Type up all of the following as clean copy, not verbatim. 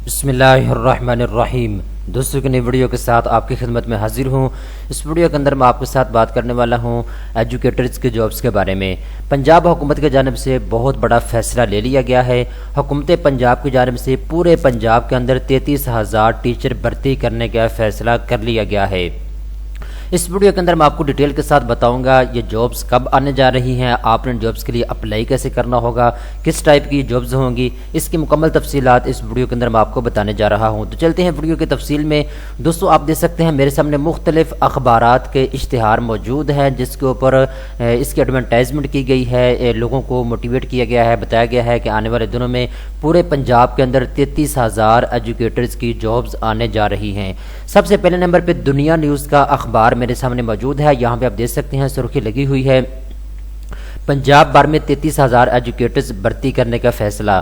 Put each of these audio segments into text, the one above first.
बिस्मिल्लाहिर्रहमानिर्रहीम। दोस्तों की नई वीडियो के साथ आपकी खिदमत में हाजिर हूँ। इस वीडियो के अंदर मैं आपके साथ बात करने वाला हूँ एजुकेटर्स के जॉब्स के बारे में। पंजाब हुकूमत की जानिब से बहुत बड़ा फैसला ले लिया गया है। हुकूमत पंजाब की जानिब से पूरे पंजाब के अंदर 33,000 टीचर भर्ती करने का फैसला कर लिया गया है। इस वीडियो के अंदर मैं आपको डिटेल के साथ बताऊंगा ये जॉब्स कब आने जा रही हैं, आपने जॉब्स के लिए अप्लाई कैसे करना होगा, किस टाइप की जॉब्स होंगी, इसकी मुकम्मल तफसीलात इस वीडियो के अंदर मैं आपको बताने जा रहा हूं। तो चलते हैं वीडियो की तफसील में। दोस्तों आप देख सकते हैं मेरे सामने मुख्तलिफ अखबारात के इश्तिहार मौजूद हैं जिसके ऊपर इसकी एडवर्टाइजमेंट की गई है, लोगों को मोटिवेट किया गया है, बताया गया है कि आने वाले दिनों में पूरे पंजाब के अंदर 33,000 एजुकेटर्स की जॉब्स आने जा रही हैं। सबसे पहले नंबर पर दुनिया न्यूज़ का अखबार मेरे सामने मौजूद है। यहाँ पे आप देख सकते हैं सुर्खी लगी हुई है, पंजाब भर में 33,000 एजुकेटर्स भर्ती करने का फैसला।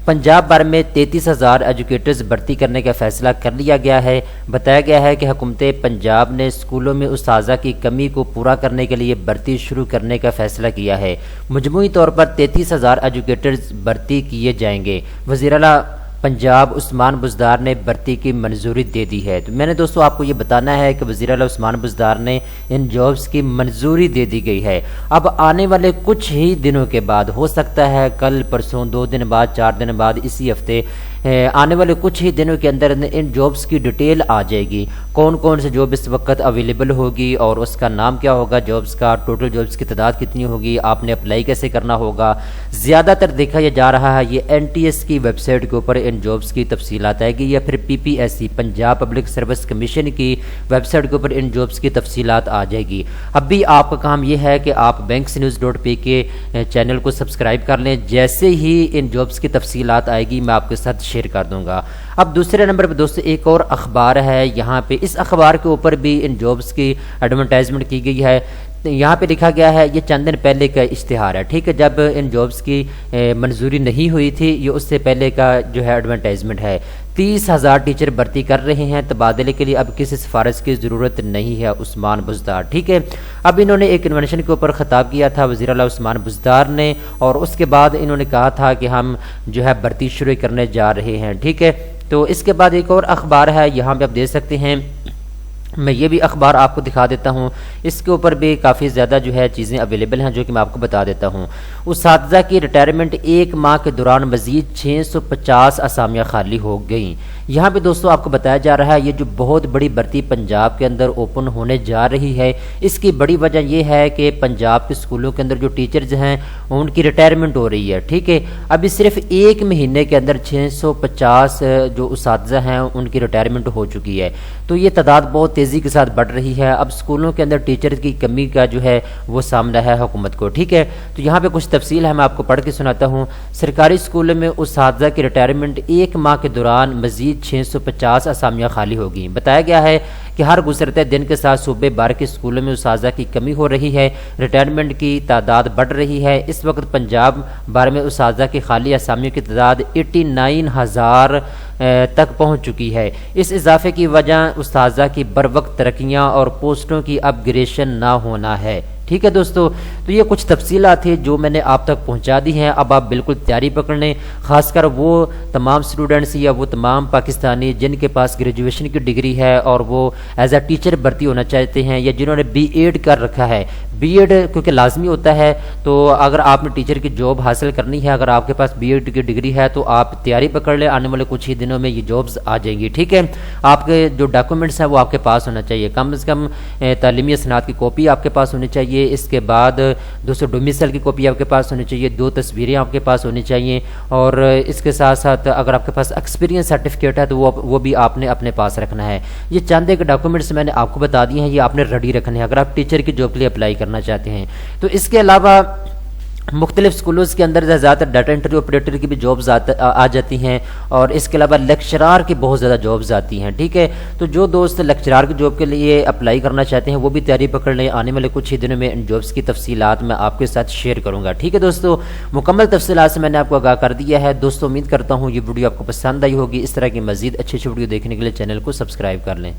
पंजाब भर में 33,000 एजुकेटर्स भर्ती करने का फैसला कर लिया गया है। बताया गया है कि हुकूमत पंजाब ने स्कूलों में उस्ताज़ा की कमी को पूरा करने के लिए भर्ती शुरू करने का फैसला किया है। मजमूई तौर पर 33,000 एजुकेटर्स भर्ती किए जाएंगे। वज़ीर आला पंजाब उस्मान बुज़दार ने भर्ती की मंजूरी दे दी है। तो मैंने दोस्तों आपको ये बताना है कि वज़ीर आला उस्मान बुज़दार ने इन जॉब्स की मंजूरी दे दी गई है। अब आने वाले कुछ ही दिनों के बाद, हो सकता है कल परसों, 2 दिन बाद, 4 दिन बाद, इसी हफ्ते आने वाले कुछ ही दिनों के अंदर इन जॉब्स की डिटेल आ जाएगी। कौन कौन से जॉब इस वक्त अवेलेबल होगी और उसका नाम क्या होगा, जॉब्स का टोटल जॉब्स की तादाद कितनी होगी, आपने अप्लाई कैसे करना होगा। ज़्यादातर देखा यह जा रहा है ये NTS की वेबसाइट के ऊपर इन जॉब्स की तफसीलात आएगी या फिर PPSC Punjab public service commission की वेबसाइट के ऊपर इन जॉब्स की तफसीलात आ जाएगी। अब भी आपका काम यह है कि आप banksnews.pk चैनल को सब्सक्राइब कर लें। जैसे ही इन जॉब्स की तफसीलात आएगी मैं आपके साथ शेयर कर दूंगा। अब दूसरे नंबर पर दोस्तों एक और अखबार है, यहाँ पे इस अखबार के ऊपर भी इन जॉब्स की एडवर्टाइजमेंट की गई है। यहाँ पे लिखा गया है, ये चंद दिन पहले का इश्तिहार है, ठीक है, जब इन जॉब्स की मंजूरी नहीं हुई थी, ये उससे पहले का जो है एडवर्टाइजमेंट है। 30,000 टीचर भर्ती कर रहे हैं, तबादले के लिए अब किसी सिफारिश की ज़रूरत नहीं है, उस्मान बुज़दार, ठीक है। अब इन्होंने एक कन्वेंशन के ऊपर ख़िताब किया था वज़ीर आला उस्मान बुज़दार ने, और उसके बाद इन्होंने कहा था कि हम जो है भर्ती शुरू करने जा रहे हैं, ठीक है। तो इसके बाद एक और अखबार है, यहाँ पे आप देख सकते हैं, मैं ये भी अखबार आपको दिखा देता हूँ। इसके ऊपर भी काफ़ी ज़्यादा जो है चीज़ें अवेलेबल हैं जो कि मैं आपको बता देता हूँ। उस्ताज़ा की रिटायरमेंट 1 माह के दौरान मज़ीद 650 असामियाँ खाली हो गई। यहाँ पे दोस्तों आपको बताया जा रहा है ये जो बहुत बड़ी भर्ती पंजाब के अंदर ओपन होने जा रही है, इसकी बड़ी वजह यह है कि पंजाब के स्कूलों के अंदर जो टीचर्स हैं उनकी रिटायरमेंट हो रही है, ठीक है। अभी सिर्फ 1 महीने के अंदर 650 जो उस्ताज़ा हैं उनकी रिटायरमेंट हो चुकी है। तो ये तादाद बहुत तेज़ी के साथ बढ़ रही है। अब स्कूलों के अंदर टीचर की कमी का जो है वो सामना है हुकूमत को, ठीक है। तो यहाँ पे कुछ तफसील है, मैं आपको पढ़ के सुनाता हूँ। सरकारी स्कूलों में उस्ताज़ा की रिटायरमेंट 1 माह के दौरान मज़ीद 650 असामियाँ खाली होगी। बताया गया है कि हर गुजरते दिन के साथ सूबे भर के स्कूलों में उस्ताज़ा की कमी हो रही है, रिटायरमेंट की तादाद बढ़ रही है। इस वक्त पंजाब भर में उस्ताज़ा की खाली असामियों की तादाद 89,000 तक पहुंच चुकी है। इस इजाफे की वजह उस्ताज़ा की बर वक्त तरक्कियाँ और पोस्टों की अपग्रेडेशन ना होना है, ठीक है दोस्तों। तो ये कुछ तफसीलात थी जो मैंने आप तक पहुंचा दी हैं। अब आप बिल्कुल तैयारी पकड़ लें, खासकर वो तमाम स्टूडेंट्स या वो तमाम पाकिस्तानी जिनके पास ग्रेजुएशन की डिग्री है और वो एज अ टीचर भर्ती होना चाहते हैं, या जिन्होंने B.Ed कर रखा है। B.Ed क्योंकि लाजमी होता है, तो अगर आपने टीचर की जॉब हासिल करनी है, अगर आपके पास B.Ed की डिग्री है तो आप तैयारी पकड़ लें, आने वाले कुछ ही दिनों में ये जॉब्स आ जाएंगी, ठीक है। आपके जो डॉक्यूमेंट्स हैं वो आपके पास होना चाहिए, कम से कम तालीमी सनात की कॉपी आपके पास होनी चाहिए। इसके बाद दोस्तों डोमिसाइल की कॉपी आपके पास होनी चाहिए, 2 तस्वीरें आपके पास होनी चाहिए, और इसके साथ साथ अगर आपके पास एक्सपीरियंस सर्टिफिकेट है तो वो भी आपने अपने पास रखना है। ये चंद एक डॉक्यूमेंट्स मैंने आपको बता दिए हैं, ये आपने रेडी रखने हैं अगर आप टीचर की जॉब के लिए अप्लाई करना चाहते हैं। तो इसके अलावा मुख्तलिफ स्कूलों के अंदर ज़्यादातर डाटा एंट्री ऑपरेटर की भी जॉब्स आ जाती हैं, और इसके अलावा लेक्चरार की बहुत ज़्यादा जॉब्स आती हैं, ठीक है। तो जो दोस्त लेक्चरार की जॉब के लिए अप्लाई करना चाहते हैं वो भी तैयारी पकड़ लें, आने वाले कुछ ही दिनों में इन जॉब्स की तफसीलात मैं आपके साथ शेयर करूँगा, ठीक है दोस्तों। मुकम्मल तफसीलात से मैंने आपको आगाह कर दिया है। दोस्तों उम्मीद करता हूँ ये वीडियो आपको पसंद आई होगी। इस तरह की मज़ीद अच्छी वीडियो देखने के लिए चैनल को सब्सक्राइब कर लें।